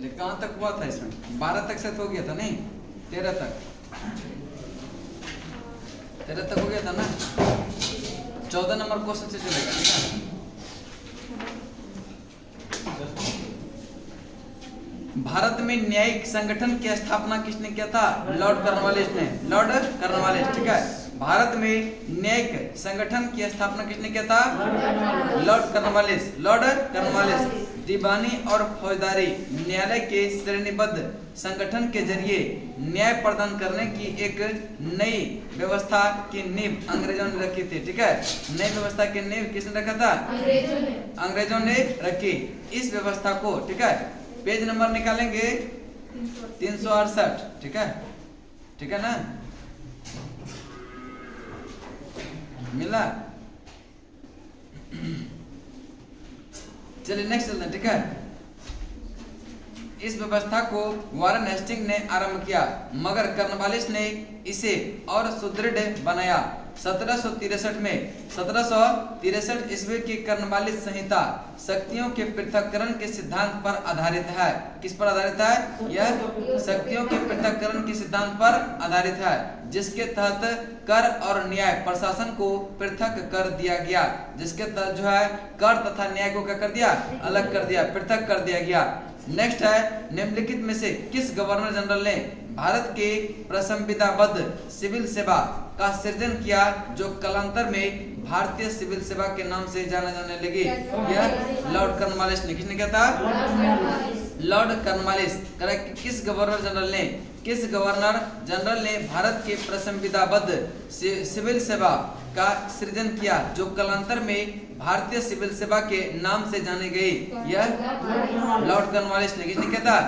कहाँ तक हुआ था इसमें? 12 तक से तो हो गया था नहीं, 13 तक, 13 तक हो गया था ना। 14 नंबर क्वेश्चन से चलेगा, ठीक है। भारत में न्यायिक संगठन की स्थापना किसने किया था? लॉर्ड कॉर्नवालिस ने, लॉर्ड कॉर्नवालिस, ठीक है। भारत में न्यायिक संगठन की स्थापना किसने किया था? Lord Cornwallis, lord Cornwallis. दीवानी और फौजदारी न्यायालय के श्रेणीबद्ध संगठन के जरिए न्याय प्रदान करने की एक नई व्यवस्था की नींव अंग्रेजों ने रखी थी, ठीक है। नई व्यवस्था की नींव किसने रखा था? अंग्रेजों ने रखी। इस व्यवस्था को, ठीक है, पेज नंबर निकालेंगे 368, ठीक है, ठीक है ना, मिला। चलिए नेक्स्ट चलते हैं, ठीक है। इस व्यवस्था को वारेन हेस्टिंग ने आरंभ किया, मगर कॉर्नवालिस ने इसे और सुदृढ़ बनाया। 1763 में 1763 ईस्वी की कॉर्नवालिस संहिता शक्तियों के पृथक्करण के सिद्धांत पर आधारित है। किस पर आधारित है? यह शक्तियों के पृथक्करण के सिद्धांत पर आधारित है, जिसके तहत कर और न्याय प्रशासन को पृथक कर दिया गया। जिसके तहत जो है कर तथा न्याय को क्या कर दिया? अलग कर दिया, पृथक कर दिया गया। नेक्स्ट है, निम्नलिखित में से किस गवर्नर जनरल ने भारत के प्रसंविधाबद्ध सिविल सेवा का सृजन किया, जो कालांतर में भारतीय सिविल सेवा के नाम से जाना जाने लगी? यह लॉर्ड कॉर्नवालिस ने। किसने किया था? Lord Cornwallis. करेक्ट। किस गवर्नर जनरल ने भारत के प्रसंविधाबद्ध सिविल सेवा का सृजन किया, जो कालांतर में भारतीय सिविल सेवा के नाम से जानी गई? यह लॉर्ड कॉर्नवालिस ने। किसने किया था?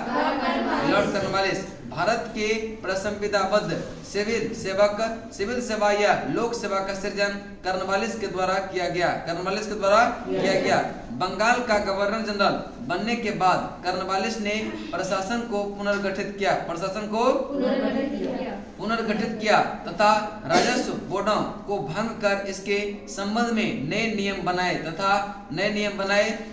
Lord Cornwallis. भारत के प्रसंविधाबद्ध सिविल सेवा या लोक सेवा का सृजन कॉर्नवालिस के द्वारा किया गया। बंगाल का गवर्नर जनरल बनने के बाद कॉर्नवालिस ने प्रशासन को पुनर्गठित किया तथा राजस्व बोर्डों को भंग कर इसके संबंध में नए नियम बनाए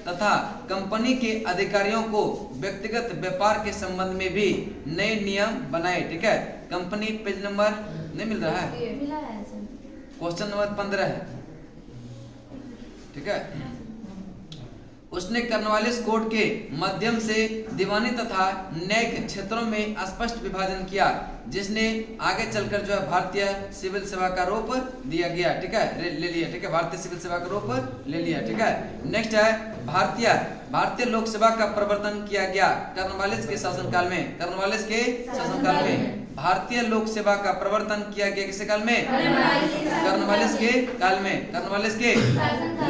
तथा कंपनी के अधिकारियों को व्यक्तिगत व्यापार के संबंध में भी नए नियम बनाए, ठीक है। कंपनी पेज नंबर नहीं मिल रहा है, क्वेश्चन नंबर 15 है, ठीक है। उसने कॉर्नवालिस कोड के माध्यम से दीवानी तथा न्यायिक क्षेत्रों में स्पष्ट विभाजन किया, जिसने आगे चलकर जो है भारतीय सिविल सेवा का रूप दिया गया, ठीक है, ले लिया, ठीक है, भारतीय सिविल सेवा का रूप ले लिया, ठीक है। नेक्स्ट है, भारतीय लोक सेवा का प्रवर्तन किया गया कॉर्नवालिस के शासनकाल में। भारतीय लोक सेवा का प्रवर्तन किया गया किस काल में? कॉर्नवालिस के काल में।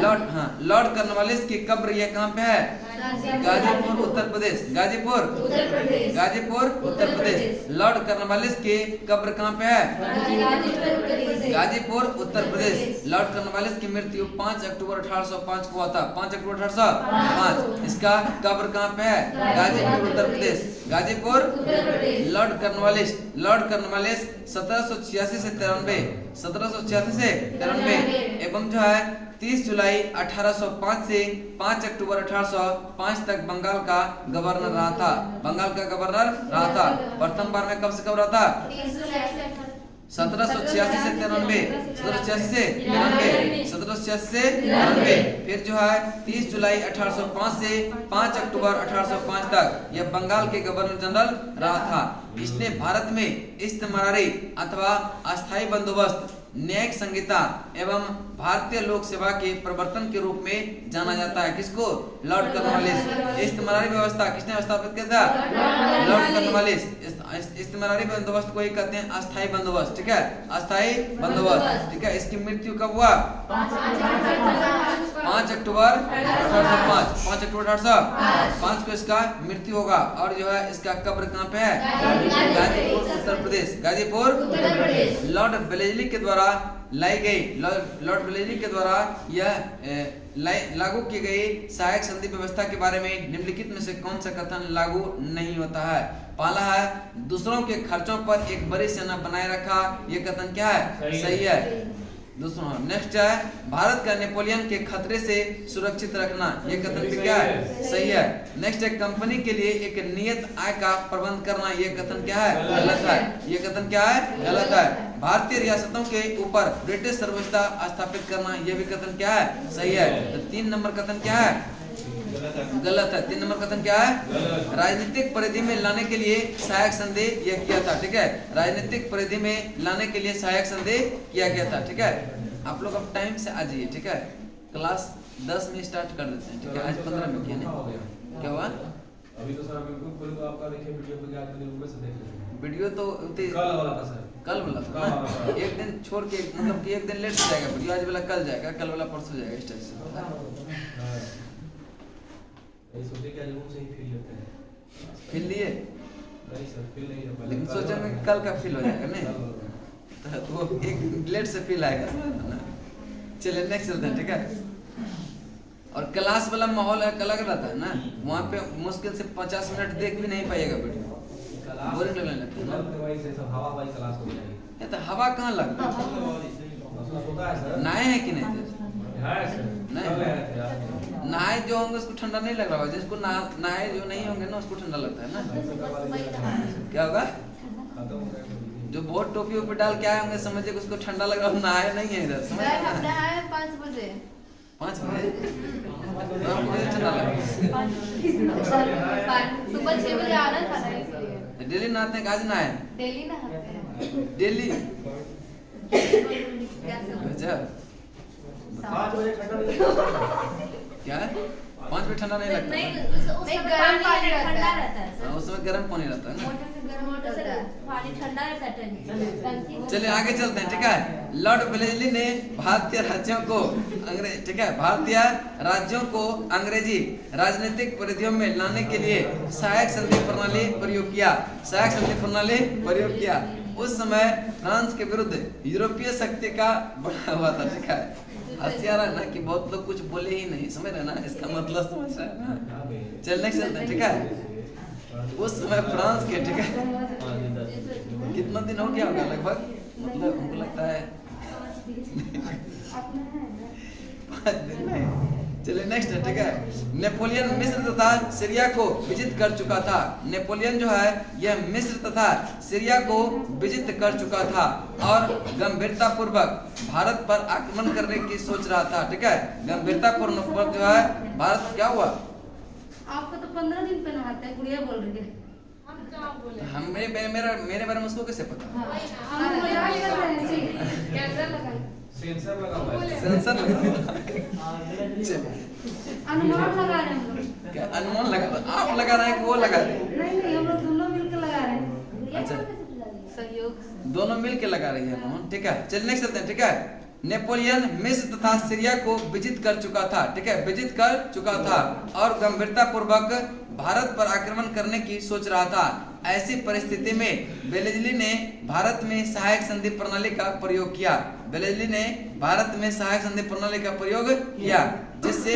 लॉर्ड कॉर्नवालिस की कब्र यह कहाँ पे है? गाजीपुर उत्तर प्रदेश। लॉर्ड कॉर्नवालिस की कब्र कहाँ पे है? गाजीपुर उत्तर प्रदेश। लॉर्ड कॉर्नवालिस की मृत्यु 5 अक्टूबर 1805 को हुआ था। 5 अक्टूबर 1805। इसका कब्र कहाँ पे है? गाजीपुर उत्तर प्रदेश। गाजीपुर। लॉर्ड कॉर्नवालिस 1786 से 93 एवं जो है 30 जुलाई 1805 से 5 अक्टूबर 1805 तक बंगाल का गवर्नर रहा था। प्रथम बार में कब से कब रहा था? 1786 से 93। फिर जो है 30 जुलाई 1805 से 5 अक्टूबर 1805 तक यह बंगाल के गवर्नर जनरल रहा था। इसने भारत में इस्तेमारी अथवा अस्थायी बंदोबस्त, न्यायिक संहिता एवं भारतीय लोक सेवा के प्रवर्तन के रूप में जाना जाता है। किसको? Lord Cornwallis. इस्तेमारी व्यवस्था किसने स्थापित किया था? Lord Cornwallis. इस्तेमारी बंदोबस्त को ही कहते हैं अस्थायी बंदोबस्त, ठीक है, अस्थायी बंदोबस्त, ठीक है। इसकी मृत्यु कब हुआ? 5 अक्टूबर 1805 को इसका मृत्यु होगा। और जो है इसका कब्र कहाँ पे है? गाजीपुर उत्तर प्रदेश। लॉर्ड वेलेस्ली के द्वारा यह लागू की गई सहायक संधि व्यवस्था के बारे में निम्नलिखित में से कौन सा कथन लागू नहीं होता है? पहला है, दूसरों के खर्चों पर एक बड़ी सेना बनाए रखा। यह कथन क्या है? सही है। दुश्मन। नेक्स्ट क्या है, भारत का नेपोलियन के खतरे से सुरक्षित रखना, ये कथन भी क्या है, सही है। नेक्स्ट है, कंपनी के लिए एक नियत आय का प्रबंध करना, ये कथन क्या है, गलत है। ये कथन क्या है, गलत है। भारतीय रियासतों के ऊपर ब्रिटिश सर्वोच्चता स्थापित करना, ये भी कथन क्या है, सही है। तो 3 नंबर कथन क्या है, गलत है। 3 नंबर कथन क्या है, राजनीतिक परिधि में लाने के लिए सहायक संदेह यह किया था, ठीक है। राजनीतिक परिधि में लाने के लिए सहायक संदेह किया गया था, ठीक है। आप लोग अब टाइम से आ जाइए, ठीक है। क्लास 10 में स्टार्ट कर देते हैं, ठीक है। आज 15 में किया नहीं, क्या हुआ अभी तो सर बिल्कुल बोलो आपका देखिए वीडियो पे आज के ऊपर से देख लीजिए। वीडियो तो कल वाला था सर, कल वाला था। एक दिन छोड़ के, मतलब कि एक दिन लेट हो जाएगा वीडियो, आज वाला कल जाएगा, कल वाला परसों जाएगा, इस टाइप से। ये सोचे कि आज रूम से ही फील लेते हैं, फील लिए नहीं सर फील नहीं है, लेकिन सोचा मैं कल का फील हो जाएगा नहीं, तो वो एक लेट से फील आएगा ना। चलिए नेक्स्ट चलते हैं, ठीक है। और क्लास वाला माहौल अलग रहता है ना, वहाँ पे मुश्किल से 50 मिनट देख भी नहीं पाएगा वीडियो, बोरिंग लगने लगता है ना। तो वही से सब हवा वाली क्लास हो जाएगी। ये तो हवा कहाँ लग रहा है, होता है सर, नहाए हैं कि नहीं, है सर, नहीं नहाए जो होंगे उसको ठंडा नहीं लग रहा होगा, जिसको नहाए जो नहीं होंगे ना उसको ठंडा लगता है ना। क्या होगा, जो बहुत टोपी ओपी डाल के आए होंगे समझिए कि उसको ठंडा लग रहा है, नहाए नहीं है इधर, समझ रहे हैं। 5 बजे 5 बजे तो आपको मुझे ठंडा लगा, सुबह 6 बजे आना था ना, इसलिए डेली नहाते हैं, आज नहाए डेली नहाते हैं। डेली, क्या सब गजब। 5 बजे ठंडा नहीं लगता। क्या है, 5 बजे ठंडा नहीं लगता नहीं, है? नहीं गर्म पानी ठंडा रहता है हाँ, सर, उस समय गर्म पानी रहता है ना। मोटर से गर्म मोटर से पानी ठंडा रहता है टंकी। चलिए आगे चलते हैं, ठीक है। लॉर्ड वेलेस्ली ने भारतीय राज्यों को अंग्रेज, ठीक है, भारतीय राज्यों को अंग्रेजी राजनीतिक परिधियों में लाने के लिए सहायक संधि प्रणाली प्रयोग किया, सहायक संधि प्रणाली प्रयोग किया। उस समय फ्रांस के विरुद्ध यूरोपीय शक्ति का बढ़ा हुआ था, ठीक है। हंसी आ रहा है ना कि बहुत लोग कुछ बोले ही नहीं, समझ रहे ना, इसका मतलब समझ रहे हैं ना। चल नेक्स्ट चलते हैं, ठीक है। उस समय फ्रांस के, ठीक है, कितना दिन हो गया होगा लगभग, मतलब हमको लगता है 5 दिन नहीं। चलिए नेक्स्ट है, ठीक है। नेपोलियन मिस्र तथा सीरिया को विजित कर चुका था। नेपोलियन जो है यह मिस्र तथा सीरिया को विजित कर चुका था और गंभीरता पूर्वक भारत पर आक्रमण करने की सोच रहा था, ठीक है। गंभीरता पूर्वक जो है भारत, क्या हुआ, आपको तो 15 दिन पे नहाते हैं, गुड़िया बोल रही है। मेरे बारे में उसको कैसे पता, हम मजाक कर रहे हैं, कैमरा लगा सेंसर लगा हुआ है, सेंसर अनुमान लगा रहे हैं हम लोग। क्या अनुमान लगा, आप लगा रहे हैं कि वो लगा रहे हैं? नहीं हम लोग दोनों मिलकर लगा रहे हैं। अच्छा, सहयोग से। दोनों मिल के लगा रही है अनुमान, ठीक है। चलिए नेक्स्ट चलते हैं, ठीक है। नेपोलियन मिस्र तथा सीरिया को विजित कर चुका था, ठीक है, विजित कर चुका था और गंभीरता पूर्वक भारत पर आक्रमण करने की सोच रहा था। ऐसी परिस्थिति में वेलेस्ली ने भारत में सहायक संधि प्रणाली का प्रयोग किया। वेलेस्ली ने भारत में सहायक संधि प्रणाली का प्रयोग किया, जिससे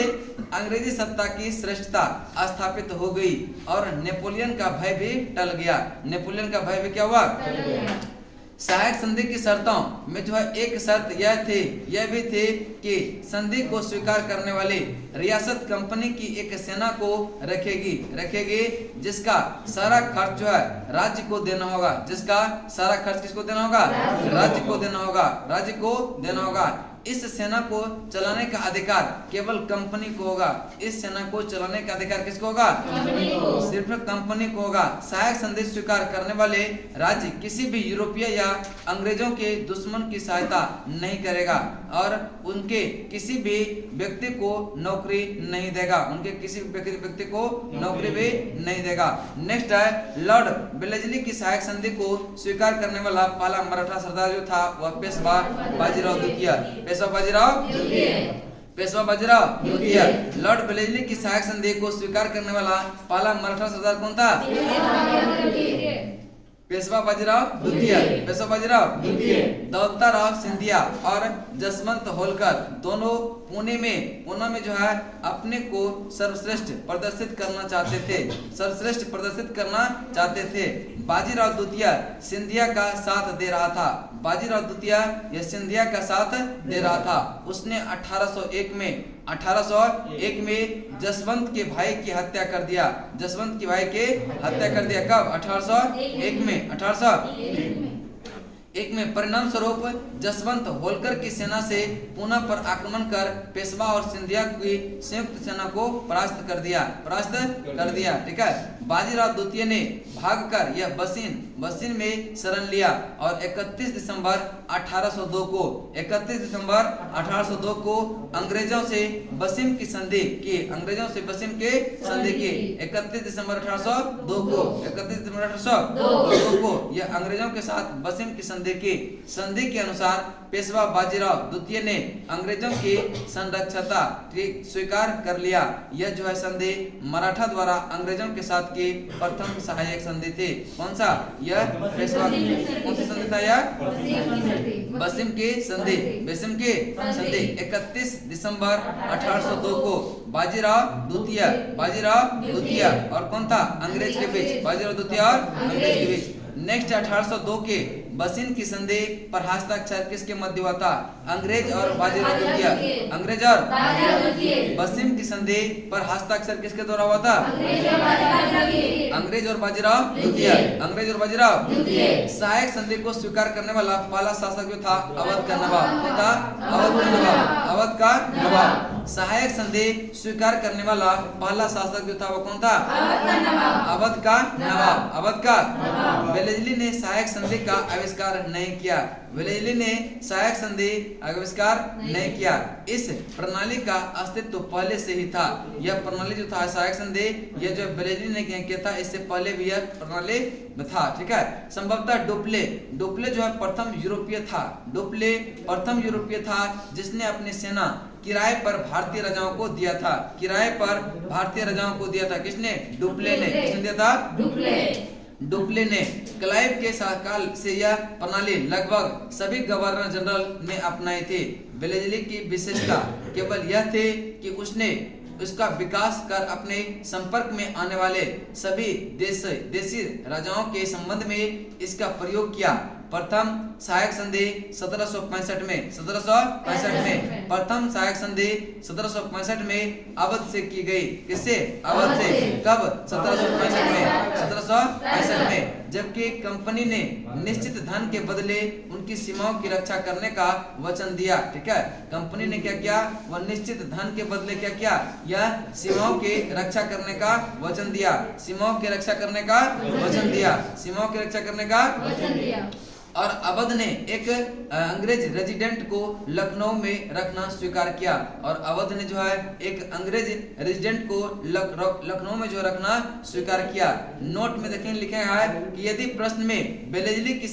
अंग्रेजी सत्ता की श्रेष्ठता स्थापित हो गई और नेपोलियन का भय भी टल गया। नेपोलियन का भय भी क्या हुआ, सहायक संधि की शर्तों में जो है एक शर्त यह भी थी कि संधि को स्वीकार करने वाली रियासत कंपनी की एक सेना को रखेगी जिसका सारा खर्च जो है राज्य को देना होगा, जिसका सारा खर्च किसको देना होगा, राज्य को देना होगा। इस सेना को चलाने का अधिकार केवल कंपनी को होगा। इस सेना को चलाने का अधिकार किसको होगा, सिर्फ कंपनी को होगा। सहायक संधि स्वीकार करने वाले राज्य किसी भी यूरोपीय या अंग्रेजों के दुश्मन की सहायता नहीं करेगा और उनके किसी भी व्यक्ति को नौकरी नहीं देगा, उनके किसी व्यक्ति को नौकरी भी नहीं देगा। नेक्स्ट है, लॉर्ड वेलेस्ली की सहायक संधि को स्वीकार करने वाला पहला मराठा सरदार जो था वह पेशवा बाजीराव द्वितीय, पेशवा बाजीराव द्वितीय। लॉर्ड वेलेस्ली की सहायक संधि को स्वीकार करने वाला पहला मराठा सरदार कौन था, पेशवा बाजीराव द्वितीय। दौलताराव सिंधिया और जसवंत होलकर दोनों पुणे में जो है अपने को सर्वश्रेष्ठ प्रदर्शित करना चाहते थे। बाजीराव द्वितीय सिंधिया का साथ दे रहा था। बाजीराव द्वितीय यह सिंधिया का साथ दे रहा था। उसने 1801 में जसवंत के भाई की हत्या कर दिया। जसवंत के भाई के हत्या कर दिया कब? 1801 में। 1801 में परिणाम स्वरूप जसवंत होलकर की सेना से पूना पर आक्रमण कर पेशवा और सिंधिया की संयुक्त सेना को परास्त कर दिया। ठीक है। बाजीराव द्वितीय ने भागकर यह बसिन में शरण लिया और 31 दिसंबर 1802 को अंग्रेजों से बसिम की संधि की। 31 दिसंबर 1802 को यह अंग्रेजों के साथ बसिम की संधि के अनुसार पेशवा बाजीराव द्वितीय ने अंग्रेजों की संरक्षता स्वीकार कर लिया। यह जो है संधि मराठा द्वारा अंग्रेजों के साथ की प्रथम सहायक संधि थी। कौन सा? यह पेशवा कौन सी संधि था? यह बसिम की संधि। 31 दिसंबर 1802 को बाजीराव द्वितीय और कौन था? अंग्रेज के बीच। बाजीराव द्वितीय और अंग्रेज के बीच। नेक्स्ट 1802 के बसिन की संधि पर हस्ताक्षर किसके मध्य हुआ था? अंग्रेज और बाजीराव द्वितीय। अंग्रेज और बसिन की संधि पर हस्ताक्षर किसके द्वारा हुआ था? अंग्रेज और बाजीराव द्वितीय। सहायक संधि को स्वीकार करने वाला पहला शासक जो था अवध का नवाब। कौन था? अवध का नवाब। सहायक संधि स्वीकार करने वाला पहला शासक जो था वो कौन था? अवध का नवाब। वेलेस्ली ने सहायक संधि का आविष्कार नहीं किया। इस प्रणाली का अस्तित्व पहले से ही था। यह प्रणाली जो था सहायक संधि, यह जो वेलेस्ली ने किया था, इससे पहले भी यह प्रणाली था। ठीक है। संभवतः डुप्ले जो है प्रथम यूरोपीय था जिसने अपनी सेना किराए पर भारतीय राजाओं को दिया था। किसने? डुप्ले ने। किसने दिया था? डुप्ले ने। क्लाइव के काल से यह प्रणाली लगभग सभी गवर्नर जनरल ने अपनाई थी। वेलेस्ली की विशेषता केवल यह थी कि उसने उसका विकास कर अपने संपर्क में आने वाले सभी देशी राजाओं के संबंध में इसका प्रयोग किया। प्रथम सहायक संधि 1765 में प्रथम सहायक संधि 1765 में अवध से की गई। किससे? अवध से। कब? 1765 में। जबकि कंपनी ने निश्चित धन के बदले उनकी सीमाओं की रक्षा करने का वचन दिया। ठीक है। कंपनी ने क्या किया? वह निश्चित धन के बदले क्या किया? यह सीमाओं की रक्षा करने का वचन दिया। और अवध ने एक अंग्रेज रेजिडेंट को लखनऊ में रखना स्वीकार किया। और अवध ने जो है एक अंग्रेज रेजिडेंट को लखनऊ में जो रखना स्वीकार किया। नोट में देखें लिखा है कि यदि प्रश्न में वेलेस्ली की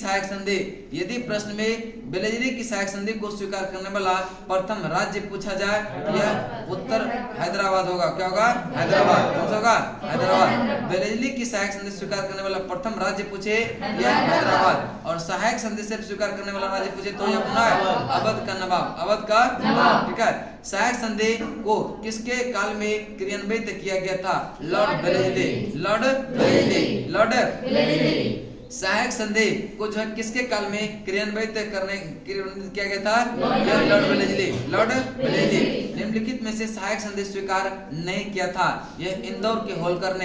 सहायक संधि को स्वीकार करने वाला प्रथम राज्य पूछा जाए, यह उत्तर हैदराबाद होगा। क्या होगा? हैदराबाद। कौन सा होगा? हैदराबाद। वेलेस्ली की सहायक संधि स्वीकार करने वाला प्रथम राज्य पूछे, यह हैदराबाद। और सहायक संधि से स्वीकार करने वाला राज्य पूछे तो यह अपना है अवध का नवाब। ठीक है। सहायक संधि को किसके काल में क्रियान्वित किया गया था? Lord Wellesley. सहायक संधि को जो है किसके काल में क्रियान्वित किया गया था? Lord Wellesley. निम्नलिखित में से सहायक संधि स्वीकार नहीं किया था। यह इंदौर के होलकर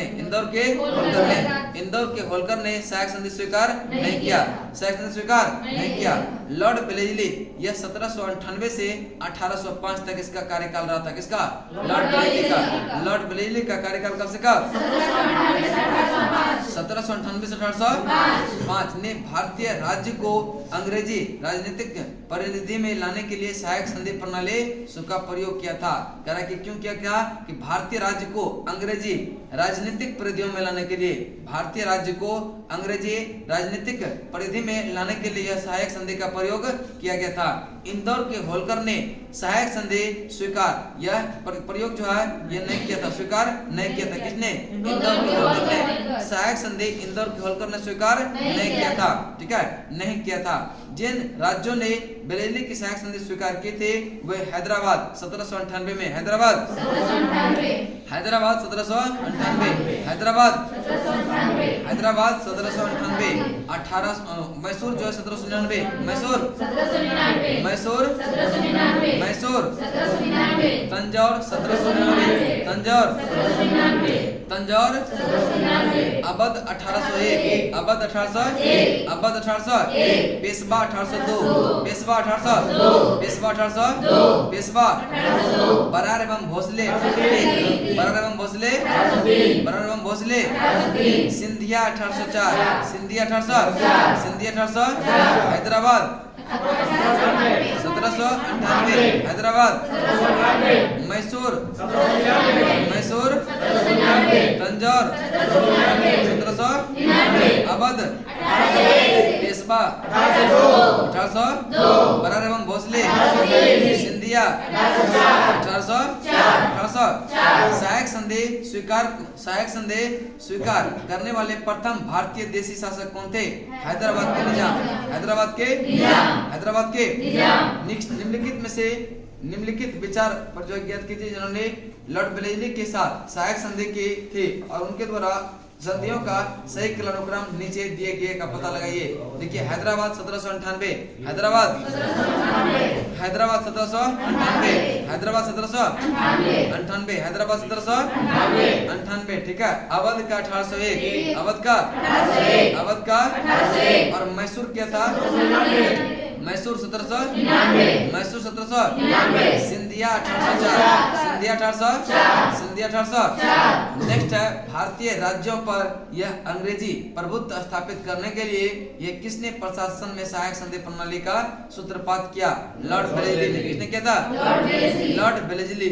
ने सहायक संधि स्वीकार नहीं किया। लॉर्ड वेलेस्ली यह 1798 से 1805 तक इसका कार्यकाल रहा था। किसका? लॉर्ड वेलेस्ली का कार्यकाल कब से कब? 1798 से 1805 ने भारतीय राज्य को अंग्रेजी राजनीतिक परिधि में लाने के लिए सहायक संधि प्रणाली का प्रयोग किया था। कह रहा कि क्यों किया कि भारतीय राज्य को अंग्रेजी राजनीतिक परिधियों में लाने के लिए यह सहायक संधि का प्रयोग किया गया था। इंदौर के होलकर ने सहायक संधि स्वीकार यह प्रयोग जो है यह नहीं किया था, स्वीकार नहीं किया था। किसने? इंदौर के होलकर ने सहायक संधि इंदौर के होलकर ने स्वीकार नहीं किया था। ठीक है, नहीं किया था। जिन राज्यों ने वेलेस्ली की सहायक संधि स्वीकार की थी वे हैदराबाद 1798 में हैदराबाद 1798, हैदराबाद 1798, 18 मैसूर जो है 1799, मैसूर तंजौर 1799, तंजौर अवध 1801, अवध 1801, पेशवा 1802, पेशवा 1802, बरार एवं भोसले, सिंधिया 1804, सिंधिया 1800, हैदराबाद 1798, हैदराबाद, मैसूर तंजौर 1700, अवध पेशवा 1802, बरार एवं भोसले, सिंधिया 1800, सहायक संधि स्वीकार करने वाले प्रथम भारतीय देशी शासक कौन थे? हैदराबाद के निजाम, निम्नलिखित विचार पर जो ज्ञात कीजिए जिन्होंने लॉर्ड वेलेस्ली के साथ सहायक संधि की थी और उनके द्वारा संधियों का सही क्रमक्रम नीचे दिए गए का पता लगाइए। देखिए हैदराबाद 1798, हैदराबाद 1798, ठीक है। अवध का 1801, अवध का और मैसूर क्या था? मैसूर 1700, सिंधिया 1804, नेक्स्ट है भारतीय राज्यों पर यह अंग्रेजी प्रभुत्व स्थापित करने के लिए यह किसने प्रशासन में सहायक संधि प्रणाली का सूत्रपात किया? लॉर्ड वेलेस्ली ने। किसने किया था? Lord Wellesley.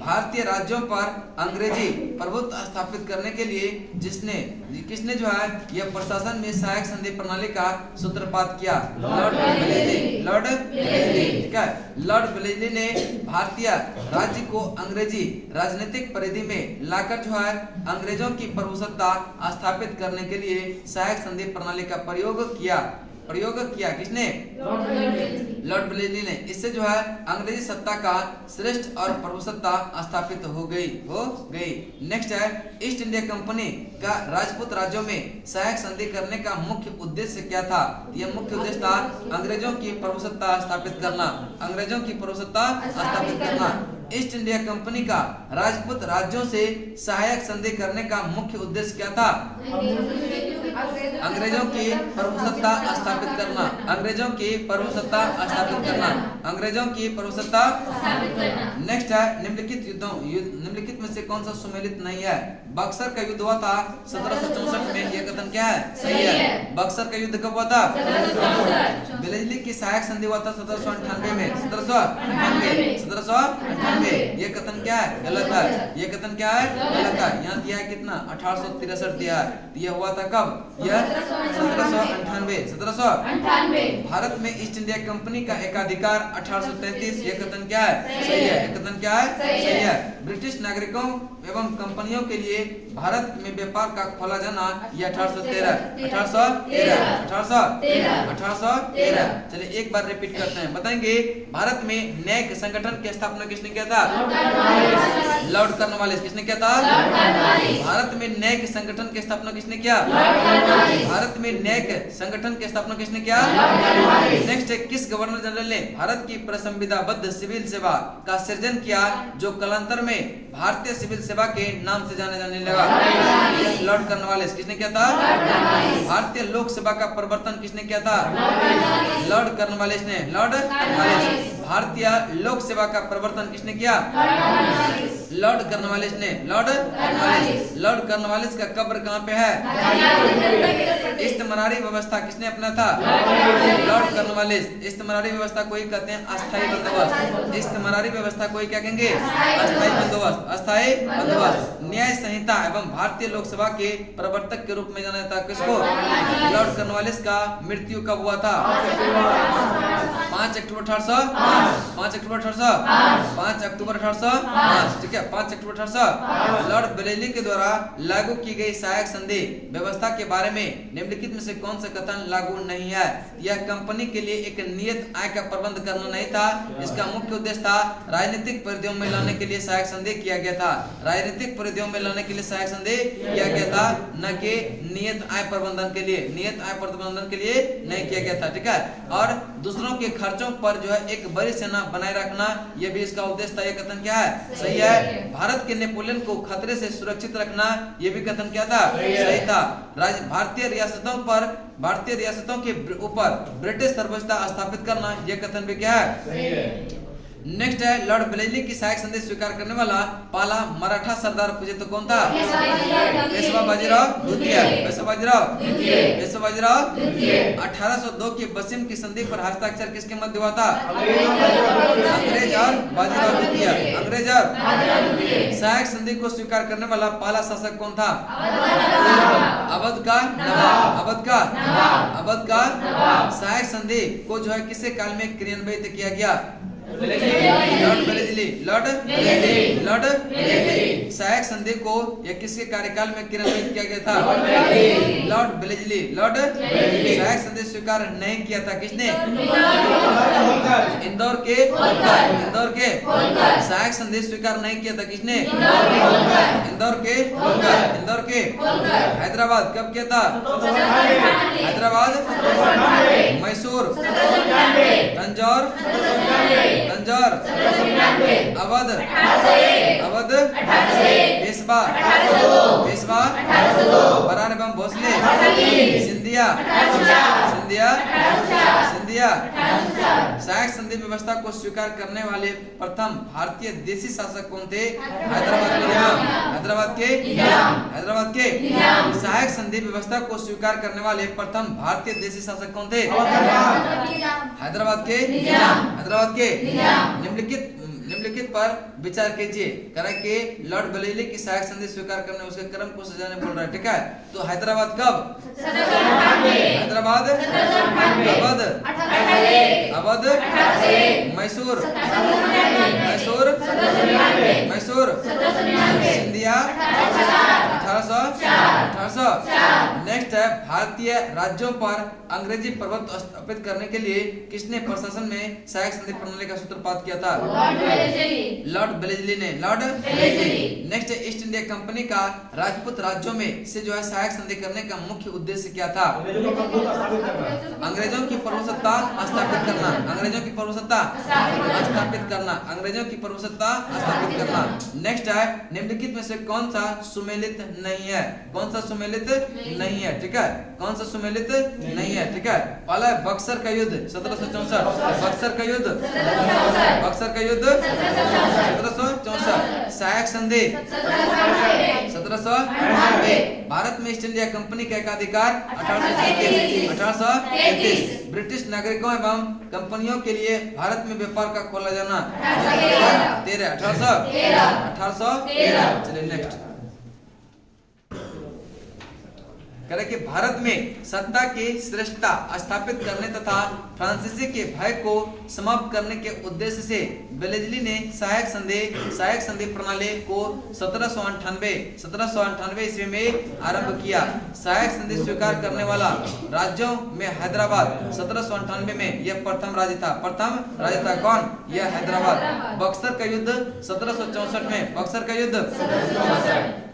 भारतीय राज्यों पर अंग्रेजी प्रभुत्व स्थापित करने के लिए किसने जो है यह प्रशासन में सहायक संधि प्रणाली का सूत्रपात किया? लॉर्ड वेलेस्ली, ठीक है। लॉर्ड वेलेस्ली ने भारतीय राज्य को अंग्रेजी राजनीतिक परिधि में लाकर जो है अंग्रेजों की प्रभुसत्ता स्थापित करने के लिए सहायक संधि प्रणाली का प्रयोग किया। किसने? लॉर्ड वेलेस्ली ने। इससे जो है अंग्रेजी सत्ता का श्रेष्ठ और प्रभुसत्ता स्थापित हो गई। नेक्स्ट है ईस्ट इंडिया कंपनी का राजपूत राज्यों में सहायक संधि करने का मुख्य उद्देश्य क्या था? यह मुख्य उद्देश्य था अंग्रेजों की प्रभुसत्ता स्थापित करना। ईस्ट इंडिया कंपनी का राजपूत राज्यों से सहायक संधि करने का मुख्य उद्देश्य क्या था? अंग्रेजों की प्रभुसत्ता स्थापित करना। नेक्स्ट है निम्नलिखित में से कौन सा सुमेलित नहीं है? बक्सर का युद्ध हुआ था 1764 में, यह कथन क्या है? सही है। बक्सर का युद्ध कब हुआ था? वेलेस्ली की सहायक संधि हुआ था 1798 में। 1798, ये कथन क्या है? गलत है। यहाँ दिया है कितना? 1863 दिया है। यह हुआ था कब? यह 1798। भारत में ईस्ट इंडिया कंपनी का एकाधिकार 1833, यह कथन क्या है? सही है। ब्रिटिश नागरिकों एवं कंपनियों के लिए भारत में व्यापार का खोला जाना यह 1813। चलिए एक बार रिपीट करते हैं, बताएंगे। भारत में न्यायिक संगठन की स्थापना किसने किया था? Lord Cornwallis. किसने किया था? भारत में न्यायिक संगठन की स्थापना किसने किया? नेक्स्ट है किस गवर्नर जनरल ने भारत की प्रसंविधाबद्ध सिविल सेवा का सृजन किया जो कालांतर में भारतीय सिविल सेवा के नाम से जाने लगा? Lord Cornwallis. किसने किया था? भारतीय लोक सेवा का प्रवर्तन किसने किया था? लॉर्ड कॉर्नवालिस ने। भारतीय लोक सेवा का प्रवर्तन किसने किया? लॉर्ड कॉर्नवालिस ने। लॉर्ड कॉर्नवालिस का कब्र कहाँ पे है? इस्तेमारी व्यवस्था किसने अपना था? Lord Cornwallis. इस्तेमारी व्यवस्था को ही कहते हैं अस्थायी बंदोबस्त। इस्तेमारी व्यवस्था को ही क्या कहेंगे? अस्थायी बंदोबस्त। न्याय संहिता एवं भारतीय लोक सेवा के प्रवर्तक के रूप में जाना जाता है किसको? लॉर्ड कॉर्नवालिस का मृत्यु कब हुआ था? 5 अक्टूबर 1805। 5 अक्टूबर 1805, ठीक है। क्या 5 अक्टूबर 1800 लॉर्ड बेलेली के द्वारा लागू की गई सहायक संधि व्यवस्था के बारे में निम्नलिखित में से कौन सा कथन लागू नहीं है? यह कंपनी के लिए एक नियत आय का प्रबंध करना नहीं था। इसका मुख्य उद्देश्य था राजनीतिक परिधियों में लाने के लिए सहायक संधि किया गया था। राजनीतिक परिधियों में लाने के लिए सहायक संधि किया गया था, न कि नियत आय प्रबंधन के लिए। नियत आय प्रबंधन के लिए नहीं किया गया था, ठीक है। और दूसरों के खर्चों पर जो है एक बड़ी सेना बनाए रखना, यह भी इसका उद्देश्य था। यह कथन क्या है? सही है। भारत के नेपोलियन को खतरे से सुरक्षित रखना, यह भी कथन क्या था? सही था। भारतीय रियासतों के ऊपर ब्रिटिश सर्वोच्चता स्थापित करना, यह कथन भी क्या है? सही है। नेक्स्ट है लॉर्ड बेलेली की सहायक संधि स्वीकार करने वाला पहला मराठा सरदार पूछे तो कौन था? पेशवा बाजीराव द्वितीय। पेशवा बाजीराव 1802 की बसिम की संधि पर हस्ताक्षर किसके मध्य हुआ था? अंग्रेज और बाजीराव द्वितीय। अंग्रेज और सहायक संधि को स्वीकार करने वाला पहला शासक कौन था? अवध का नवाब। अवध का सहायक संधि को जो है किसके काल में क्रियान्वित किया गया? लॉर्ड बेलेली। सहायक संधि को यह किसके कार्यकाल में क्रियान्वित किया गया था? लॉर्ड बेलेली। सहायक संधि स्वीकार नहीं किया था किसने? इंदौर के सहायक संधि स्वीकार नहीं किया था किसने? इंदौर के हैदराबाद कब किया था? हैदराबाद, मैसूर, तंजौर, अवध, पेशवा, बरान एवं भोसले, सिंधिया। सहायक संधि व्यवस्था को स्वीकार करने वाले प्रथम भारतीय देशी शासक कौन थे? हैदराबाद के सहायक संधि व्यवस्था को स्वीकार करने वाले प्रथम भारतीय देशी शासक कौन थे? हैदराबाद के निम्नलिखित पर विचार कीजिए। करा कि लॉर्ड बेलेली की सहायक संधि स्वीकार करने उसके क्रम को सजाने बोल रहा है, ठीक है। तो हैदराबाद कब? हैदराबाद, अवध, मैसूर, सिंधिया 1800। नेक्स्ट है भारतीय राज्यों पर अंग्रेजी प्रभुत्व स्थापित करने के लिए किसने प्रशासन में सहायक संधि प्रणाली का सूत्रपात किया था? लॉर्ड बेलेली ने। नेक्स्ट ईस्ट इंडिया कंपनी का राजपूत राज्यों में से जो है सहायक संधि करने का मुख्य उद्देश्य क्या था? अंग्रेजों की प्रभुसत्ता स्थापित करना। नेक्स्ट है निम्नलिखित में से कौन सा सुमेलित नहीं है? ठीक है। कौन सा सुमेलित नहीं है? ठीक है। पहला है बक्सर का युद्ध 1764। बक्सर का युद्ध 1764। सहायक संधि 1798। भारत में ईस्ट इंडिया कंपनी का एकाधिकार 1833। ब्रिटिश नागरिकों एवं कंपनियों के लिए भारत में व्यापार का खोला जाना 1813। चलिए नेक्स्ट करे कि भारत में सत्ता की श्रेष्ठता स्थापित करने तथा फ्रांसीसी के भय को समाप्त करने के उद्देश्य से बेलेली ने सहायक संधि प्रणाली को 1798 ईस्वी में आरंभ किया। सहायक संधि स्वीकार करने वाला राज्यों में हैदराबाद 1798 में यह प्रथम राज्य था। कौन? यह हैदराबाद। बक्सर का युद्ध 1764 में।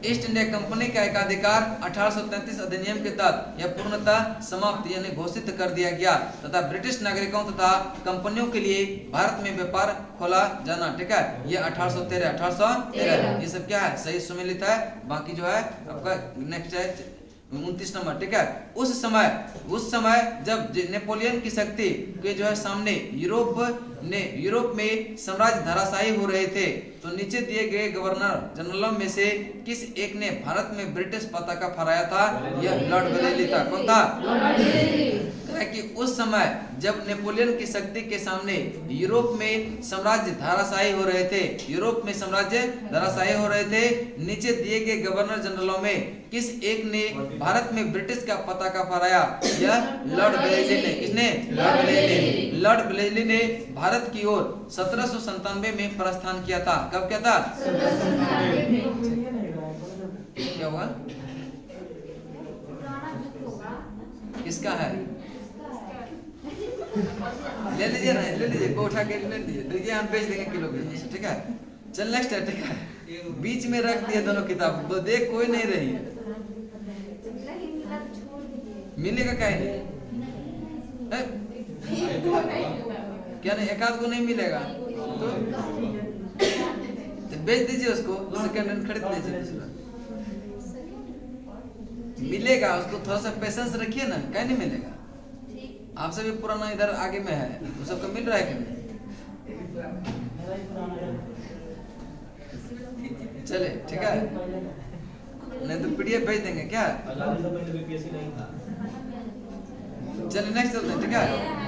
ईस्ट इंडिया कंपनी का एकाधिकार 1833 अधिनियम के तहत यह पूर्णतः समाप्त यानी घोषित कर दिया गया तथा ब्रिटिश नागरिकों तथा कंपनियों के लिए भारत में व्यापार खोला जाना, ठीक है। ये 1813 ये सब क्या है? सही सुमेलित है। बाकी जो है आपका नेक्स्ट है 29 नंबर, ठीक है। उस समय जब नेपोलियन की शक्ति के जो है सामने यूरोप में साम्राज्य धराशायी हो रहे थे, तो नीचे दिए गए गवर्नर जनरलों में से किस एक ने भारत में ब्रिटिश पताका फहराया था? यह लॉर्ड बेलेली था। कौन था? कि उस समय जब नेपोलियन की शक्ति के सामने यूरोप में साम्राज्य धराशायी हो रहे थे, नीचे दिए गए गवर्नर जनरलों में किस एक ने भारत में ब्रिटिश का पताका फहराया? यह लॉर्ड बेलेली ने। किसने? लॉर्ड बेलेली ने भारत भारत की ओर 1797 में प्रस्थान किया था। कब किया था? क्या हुआ? किसका है? ले लीजिए ना, ले लीजिए, को उठा के ले लीजिए, देखिए हम बेच देंगे किलो के हिसाब से, ठीक है। चल नेक्स्ट है, ठीक है। बीच में रख दिए दोनों किताब, तो देख कोई नहीं रही है। मिलेगा क्या नहीं? क्या नहीं, एक आध को नहीं मिलेगा तो बेच दीजिए उसको, सेकंड हैंड खरीद लीजिए दूसरा। मिलेगा उसको, थोड़ा सा पेशेंस रखिए ना, क्या नहीं मिलेगा। आपसे भी पुराना इधर आगे में है, तो सबको मिल रहा है कि नहीं? चले, ठीक है, नहीं तो पीडीएफ भेज देंगे क्या? आजादी से पहले बीपीएससी नहीं था। चलिए नेक्स्ट चलते हैं, ठीक है।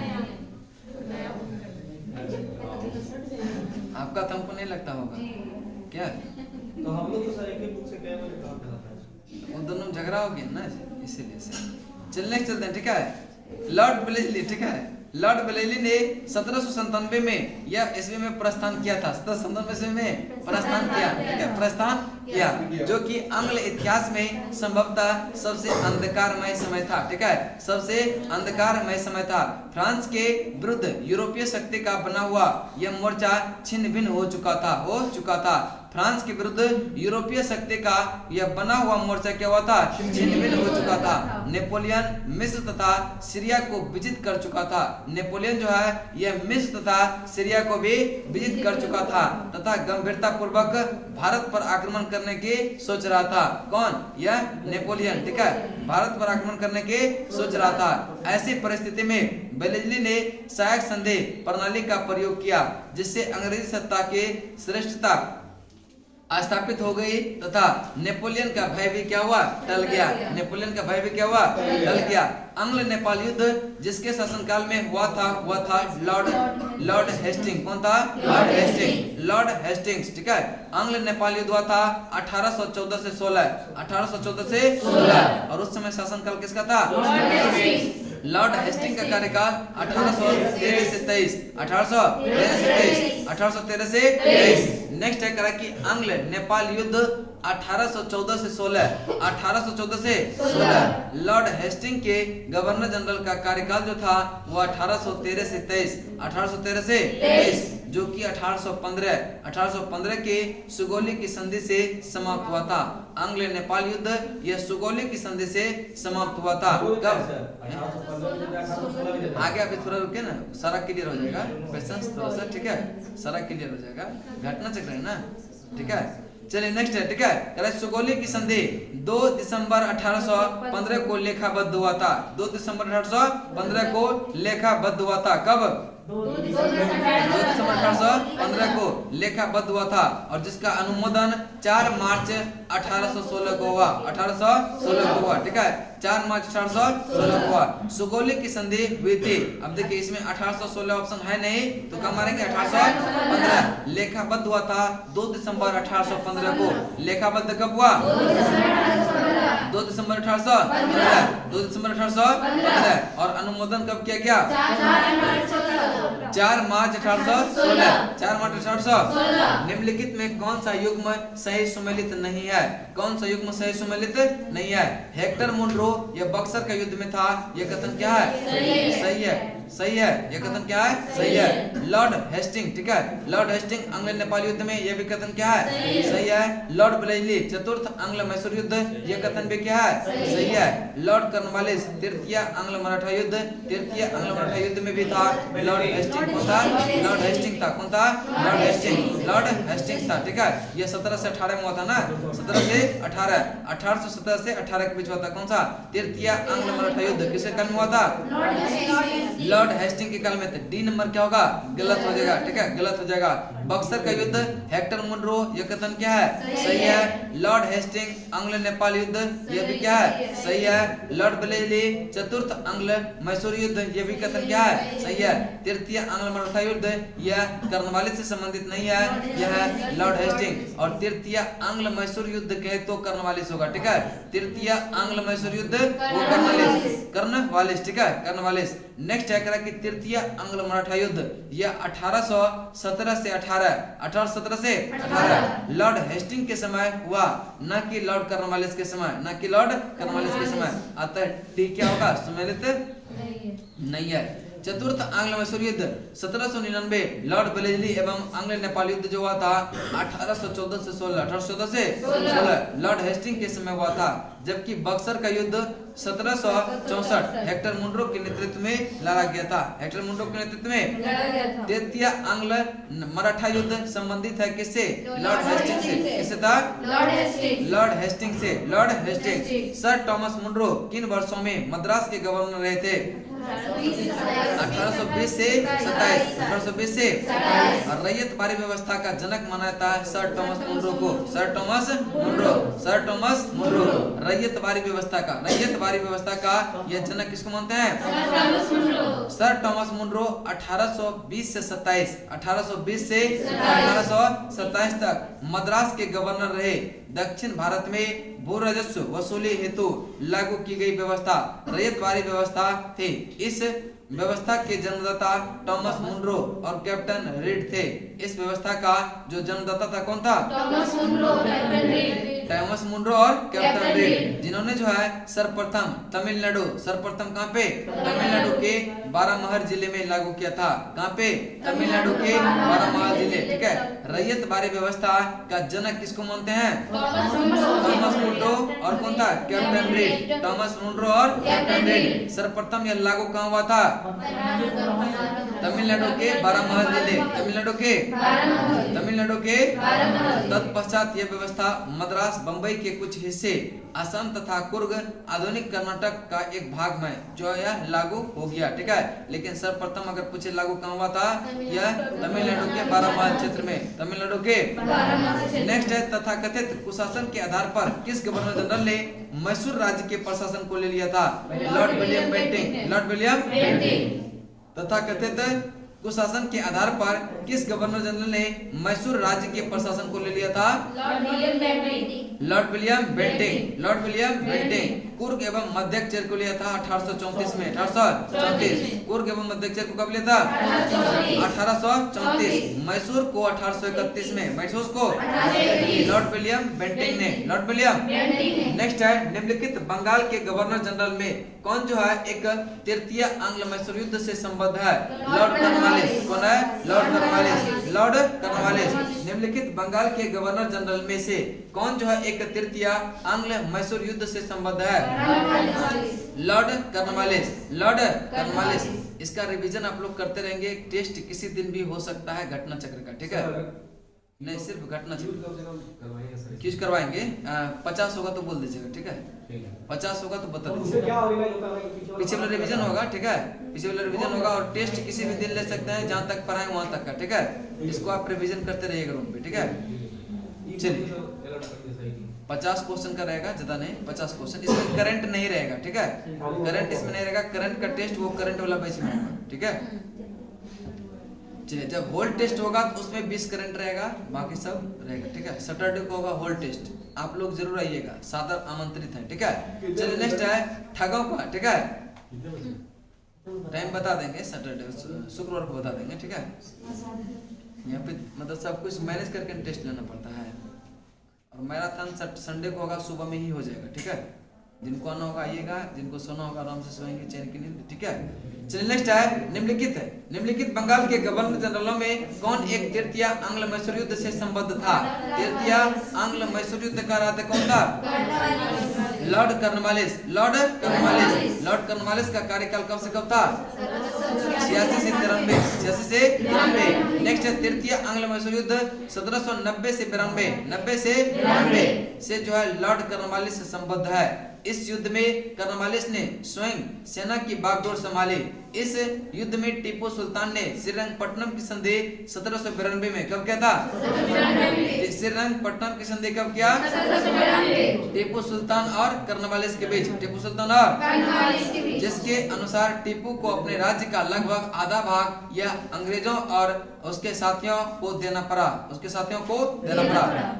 आपका तो हमको नहीं लगता होगा क्या? तो हम लोग तो सर एक ही बुक से क्या बजे काम करता है? वो दोनों झगड़ा हो गया ना, इसीलिए से। चल नेक्स्ट चलते हैं, ठीक है। लॉर्ड ब्लेजली, ठीक है, लॉर्ड ब्लेजली ने 1797 में या ईस्वी में प्रस्थान किया था। 1797 में प्रस्थान किया, ठीक है, प्रस्थान किया, जो कि आंग्ल इतिहास में संभवतः सबसे अंधकारमय समय था, ठीक है, सबसे अंधकारमय समय था। फ्रांस के विरुद्ध यूरोपीय शक्ति का बना हुआ यह मोर्चा छिन्न भिन्न हो चुका था। फ्रांस के विरुद्ध यूरोपीय शक्ति का यह बना हुआ मोर्चा क्या हुआ था? छिन्न भिन्न हो चुका था। नेपोलियन मिस्र तथा सीरिया को विजित कर चुका था। नेपोलियन जो है यह मिस्र तथा सीरिया को भी विजित कर चुका था तथा गंभीरता पूर्वक भारत पर आक्रमण करने की सोच रहा था। कौन? यह नेपोलियन, ठीक है, भारत पर आक्रमण करने की सोच रहा था। ऐसी परिस्थिति में ब्लेजली ने सहायक संदेह प्रणाली का प्रयोग किया, जिससे अंग्रेजी सत्ता की श्रेष्ठता स्थापित हो गई तथा नेपोलियन का भय भी क्या हुआ? टल गया। नेपोलियन का भय भी क्या हुआ? टल गया। आंग्ल नेपाल युद्ध जिसके शासनकाल में हुआ था लॉर्ड हेस्टिंग। कौन था? लॉर्ड हेस्टिंग्स, ठीक है। आंग्ल नेपाल युद्ध हुआ था 1814 से 16, 1814 से 16, और उस समय शासनकाल किसका था? लॉर्ड हेस्टिंग का कार्यकाल 1813 से 23, 1813 से 23। नेक्स्ट है करा कि आंग्ल नेपाल युद्ध 1814 से 16, 1814 से 16। लॉर्ड हेस्टिंग के गवर्नर जनरल का कार्यकाल जो था वो 1813 से 23, 1813 से 23, जो कि 1815 के सुगौली की संधि से समाप्त हुआ था। आंग्ल नेपाल युद्ध यह सुगौली की संधि से समाप्त हुआ था। कब? आगे अभी थोड़ा रुके ना, सारा क्लियर हो जाएगा, पेशेंस थोड़ा सा, ठीक है, सारा क्लियर हो जाएगा, घटना चक्र है ना, ठीक है। चलिए नेक्स्ट है, ठीक है। सुगौली की संधि 2 दिसंबर 1815 को लेखाबद्ध हुआ था। 2 दिसंबर 1815 को लेखाबद्ध हुआ था। कब? 2 दिसंबर 1815 को लेखाबद्ध हुआ था, और जिसका अनुमोदन 4 मार्च 1816 को हुआ। 1816 को हुआ, ठीक है, 4 मार्च 1816 को हुआ। सुगौली की संधि हुई थी। अब देखिए इसमें 1816 ऑप्शन है नहीं, तो क्या मारेंगे? 1815। लेखाबद्ध हुआ था 2 दिसंबर 1815 को। लेखाबद्ध कब हुआ? 2 दिसंबर 1815, 2 दिसंबर 1815। और अनुमोदन कब किया गया? 4 मार्च 1816, 4 मार्च 1816। निम्नलिखित में कौन सा युग्म सही सुमेलित नहीं है? कौन सा युग्म सही सुमेलित नहीं है? हेक्टर मुनरो यह बक्सर का युद्ध में था, यह कथन क्या है? सही है, सही है, यह कथन क्या है? सही है। लॉर्ड हेस्टिंग, ठीक है, लॉर्ड हेस्टिंग आंग्ल नेपाल युद्ध में, यह भी कथन क्या है? सही है। लॉर्ड ब्लेजली चतुर्थ आंग्ल मैसूर युद्ध, यह कथन भी क्या है? सही है। लॉर्ड कॉर्नवालिस तृतीय आंग्ल मराठा युद्ध, तृतीय आंग्ल मराठा युद्ध में भी था लॉर्ड हेस्टिंग। कौन था? लॉर्ड हेस्टिंग था। कौन था? लॉर्ड हेस्टिंग, लॉर्ड हेस्टिंग था, ठीक है। यह 17 से 18 में हुआ था ना, 17 से 18, 1817 से 18 के बीच हुआ था। कौन सा? तृतीय आंग्ल मराठा युद्ध किसके काल में हुआ था? लॉर्ड हेस्टिंग के काल में। डी नंबर क्या होगा? गलत हो जाएगा, ठीक है, गलत हो जाएगा। बक्सर का युद्ध हेक्टर मुनरो, यह कथन क्या है? सही है। लॉर्ड हेस्टिंग अंग्ल नेपाल युद्ध, यह भी क्या है? सही है। लॉर्ड वेलेस्ली चतुर्थ अंग्ल मैसूर युद्ध, यह भी कथन क्या है? सही है। तृतीय अंग्ल मराठा युद्ध, यह कर्नवालिस से संबंधित नहीं है, यह है लॉर्ड हेस्टिंग। और तृतीय अंग्ल मैसूर युद्ध कहे तो कर्नवालिस होगा, ठीक है। तृतीय अंग्ल मैसूर युद्ध वो कर्नवालिस, ठीक है, कर्नवालिस। नेक्स्ट है करा कि तृतीय अंग्ल मराठा युद्ध, यह 1817 से 18 लॉर्ड हेस्टिंग के समय हुआ, न कि लॉर्ड कर्नवालिस के समय, न कि लॉर्ड कर्नवालिस के समय। अतः ठीक क्या होगा? सुमेलित नहीं है। चतुर्थ आंग्ल मैसूर युद्ध 1799 लॉर्ड वेलेस्ली एवं आंग्ल नेपाल युद्ध जो हुआ था 1814 से 16 लॉर्ड हेस्टिंग के समय हुआ था। जबकि बक्सर का युद्ध 1764 हेक्टर मुनरो के नेतृत्व में लड़ा गया था, हेक्टर मुनरो के नेतृत्व में लड़ा गया था। तृतीय आंग्ल मराठा युद्ध संबंधित है किससे? लॉर्ड हेस्टिंग से। किससे था? लॉर्ड हेस्टिंग से। Lord Hastings. Sir Thomas Munro किन वर्षों में मद्रास के गवर्नर रहे थे? 1820 से 27। 1820 से। और रैयतवारी व्यवस्था का जनक माना जाता है सर टॉमस मुनरो को। Sir Thomas Munro, sir Thomas Munro रैयतवारी व्यवस्था का यह जनक किसको मानते हैं? सर टॉमस मुनरो 1820 से 27, 1820 से 1827 तक मद्रास के गवर्नर रहे। दक्षिण भारत में भू राजस्व वसूली हेतु लागू की गई व्यवस्था रैयतवारी व्यवस्था थी। इस व्यवस्था के जन्मदाता टॉमस मुनरो और कैप्टन रीड थे। इस व्यवस्था का जो जन्मदाता था कौन था? टॉमस मुनरो और कैप्टन रीड, जिन्होंने जो है सर्वप्रथम तमिलनाडु, सर्वप्रथम कहाँ पे? तमिलनाडु के बारामहर जिले में लागू किया था। कहाँ पे? तमिलनाडु के बारामहर जिले, ठीक है। रैयतवारी व्यवस्था का जनक किसको मानते हैं? टॉमस मुनरो और कौन था? Captain read. टॉमस मुनरो और कैप्टन रीड। सर्वप्रथम यह लागू कहाँ हुआ था? तमिलनाडु के बारामहर जिले, तमिलनाडु के तत्पश्चात यह व्यवस्था मद्रास, बंबई के कुछ हिस्से, असम तथा कुर्ग, आधुनिक कर्नाटक का एक भाग में जो यह लागू हो गया, ठीक है। लेकिन सर्वप्रथम अगर पूछे लागू कहाँ हुआ था? यह तमिलनाडु के बारामहर क्षेत्र में, तमिलनाडु के। नेक्स्ट है तथाकथित कुशासन के आधार पर किस गवर्नर जनरल ने मैसूर राज्य के प्रशासन को ले लिया था? Lord William Bentinck. Lord William Bentinck. तथाकथित कुशासन के आधार पर किस गवर्नर जनरल ने मैसूर राज्य के प्रशासन को ले लिया था? Lord William Bentinck. Lord William Bentinck. Coorg एवं मध्यक्षर को लिया था 1834 में। 1834। कुर्ग एवं मध्यक्षर को कब लिया था? 1834। मैसूर को 1831 में। मैसूर को लॉर्ड विलियम बेंटिंग ने। Lord William. नेक्स्ट है निम्नलिखित बंगाल के गवर्नर जनरल में कौन जो है एक तृतीय आंग्ल मैसूर युद्ध से संबद्ध है? Lord Cornwallis. कौन है? Lord Cornwallis. Lord Cornwallis. निम्नलिखित बंगाल के गवर्नर जनरल में से कौन जो है एक तृतीय आंग्ल मैसूर युद्ध से संबद्ध है? Lord Cornwallis. Lord Cornwallis. इसका रिवीजन आप लोग करते रहेंगे। टेस्ट किसी दिन भी हो सकता है घटना चक्र का, ठीक है। नहीं सिर्फ घटना चक्र क्यूज करवाएंगे। 50 होगा तो बोल दीजिएगा, ठीक है। 50 होगा तो बता दीजिएगा। पीछे वाला रिवीजन होगा, ठीक है। पीछे वाला रिवीजन होगा और टेस्ट किसी भी दिन ले सकते हैं, जहाँ तक पढ़ाए वहां तक का, ठीक है। इसको आप रिवीजन करते रहिएगा रूम पे, ठीक है। चलिए 50 क्वेश्चन का रहेगा, ज्यादा नहीं। 50 क्वेश्चन इसमें करंट नहीं रहेगा, ठीक है। करंट इसमें नहीं रहेगा। करंट का टेस्ट वो करंट वाला बैच में होगा, ठीक है। चलिए जब होल टेस्ट होगा तो उसमें 20 करंट रहेगा, बाकी सब रहेगा, ठीक है। सैटरडे को होगा होल टेस्ट, आप लोग जरूर आइएगा, सादर आमंत्रित है, ठीक है। चलिए नेक्स्ट है ठगों का, ठीक है। टाइम बता देंगे, सैटरडे शुक्रवार को बता देंगे, ठीक है। यहाँ पे मतलब सब कुछ मैनेज करके टेस्ट लेना पड़ता है। और मैराथन संडे को होगा, सुबह में ही हो जाएगा, ठीक है। जिनको आना होगा आइएगा, जिनको सोना होगा आराम से सोएंगे चैन की नींद, ठीक है। चलिए नेक्स्ट है निम्नलिखित बंगाल के गवर्नर जनरलों में कौन एक तृतीय आंग्ल मैसूर युद्ध से संबद्ध था? तृतीय आंग्ल मैसूर युद्ध का राजा कौन था? Lord Cornwallis. Lord Cornwallis. Lord Cornwallis का कार्यकाल कब से कब था? 86 से 93। 86 से 93। नेक्स्ट है तृतीय आंग्ल मैसूर युद्ध 1790 से 92। 90 से 92 से जो है लॉर्ड कर्नवालिस से संबद्ध है। इस युद्ध में कर्नवालिस ने स्वयं सेना की बागडोर संभाली। इस युद्ध में टीपू सुल्तान ने श्रीरंगपट्टनम की संधि 1792 में कब किया था? श्रीरंगपट्टनम की संधि कब किया? टीपू सुल्तान और कर्नवालिस के बीच। टीपू सुल्तान और जिसके अनुसार टीपू को अपने राज्य का लगभग आधा भाग या अंग्रेजों और उसके साथियों को देना पड़ा।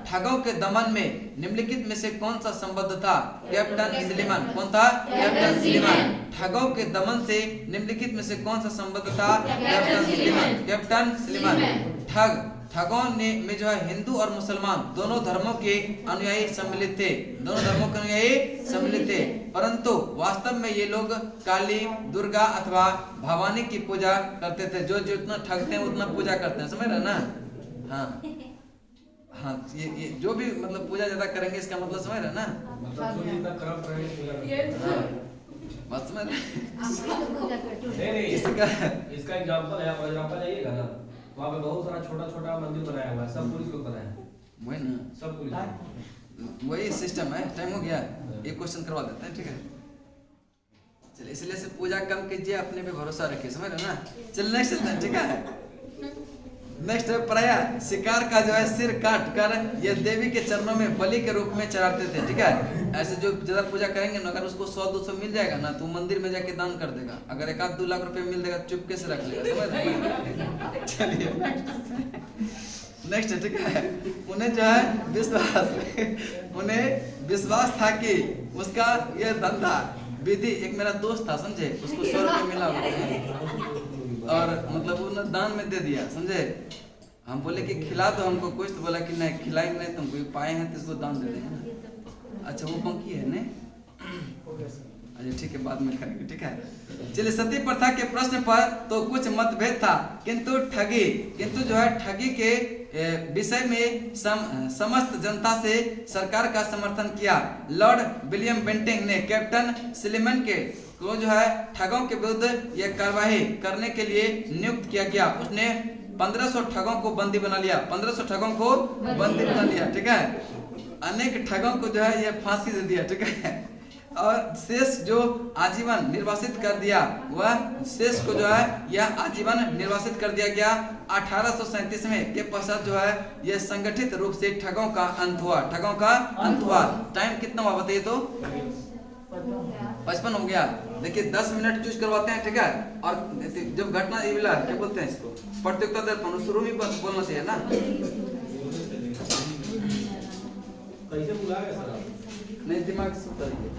ठगों के दमन में निम्नलिखित में से कौन सा संबद्ध था? Captain Sleeman. कौन था? Captain Sleeman. ठगों के दमन से निम्नलिखित में से कौन सा संबद्ध था? Captain Sleeman. ठगों ने में जो है हिंदू और मुसलमान दोनों धर्मों के अनुयायी सम्मिलित थे। परंतु वास्तव में ये लोग काली, दुर्गा अथवा भवानी की पूजा करते थे। जो जितना ठगते हैं उतना पूजा करते हैं, समझ रहे ना? हाँ, ये जो भी मतलब पूजा ज्यादा करेंगे इसका मतलब समझ रहे ना? मतलब जो जितना करप्ट रहेगा, बात समझ रहे? नहीं इसका एग्जांपल है। आप रजरप्पा जाइएगा ना, वहाँ पे बहुत सारा छोटा छोटा मंदिर बनाया हुआ है, सब पुलिस लोग बनाया है। वही ना, सब पुलिस, वही सिस्टम है। टाइम हो गया, एक क्वेश्चन करवा देते हैं, ठीक है? चलिए, इसलिए से पूजा कम कीजिए, अपने पे भरोसा रखिए, समझ रहे ना? चल नेक्स्ट चलते हैं, ठीक है? नेक्स्ट है प्राय शिकार का जो है सिर काट कर ये देवी के चरणों में बलि के रूप में चढ़ाते थे, ठीक है? ऐसे जो ज्यादा पूजा करेंगे ना, अगर उसको 100-200 मिल जाएगा ना तो मंदिर में जाके दान कर देगा। अगर 1-2 लाख रुपए मिल देगा चुपके से रख लेगा, समझ रहे? चलिए नेक्स्ट है, ठीक है? उन्हें जो है विश्वास था कि उसका यह धंधा विधि, एक मेरा दोस्त था, समझे? उसको 100 रुपये मिला और मतलब उन्होंने दान में दे दिया, समझे? हम बोले कि खिला दो हमको कुछ, तो बोला कि नहीं खिलाएंगे नहीं, तुमको पाए हैं तो इसको दान दे देंगे। अच्छा, वो पंखी है ने? अच्छा ठीक है, बाद में करेंगे, ठीक है? चलिए, सती प्रथा के प्रश्न पर तो कुछ मतभेद था, किंतु जो है ठगी के विषय में समस्त जनता से सरकार का समर्थन किया। लॉर्ड विलियम बेंटिंग ने कैप्टन स्लीमन को जो है ठगों के विरुद्ध यह कार्यवाही करने के लिए नियुक्त किया गया। उसने 1500 ठगों को बंदी बना लिया। 1500 ठगों को बंदी बना लिया, ठीक है? अनेक ठगों को जो है यह फांसी दे दिया, ठीक है? और शेष जो आजीवन निर्वासित कर दिया, वह शेष को जो है यह आजीवन निर्वासित कर दिया गया। 1837 में के पश्चात जो है यह संगठित रूप से ठगों का अंत हुआ। टाइम कितना हुआ बताइए तो? 55 हो गया। देखिए 10 मिनट चूज करवाते हैं, ठीक है? और जब घटना ये मिला, क्या बोलते हैं इसको, प्रतियोगिता दर्पण, शुरू में बोलना चाहिए ना? कैसे बुलाएगा सर? नहीं, दिमाग से उतारिए।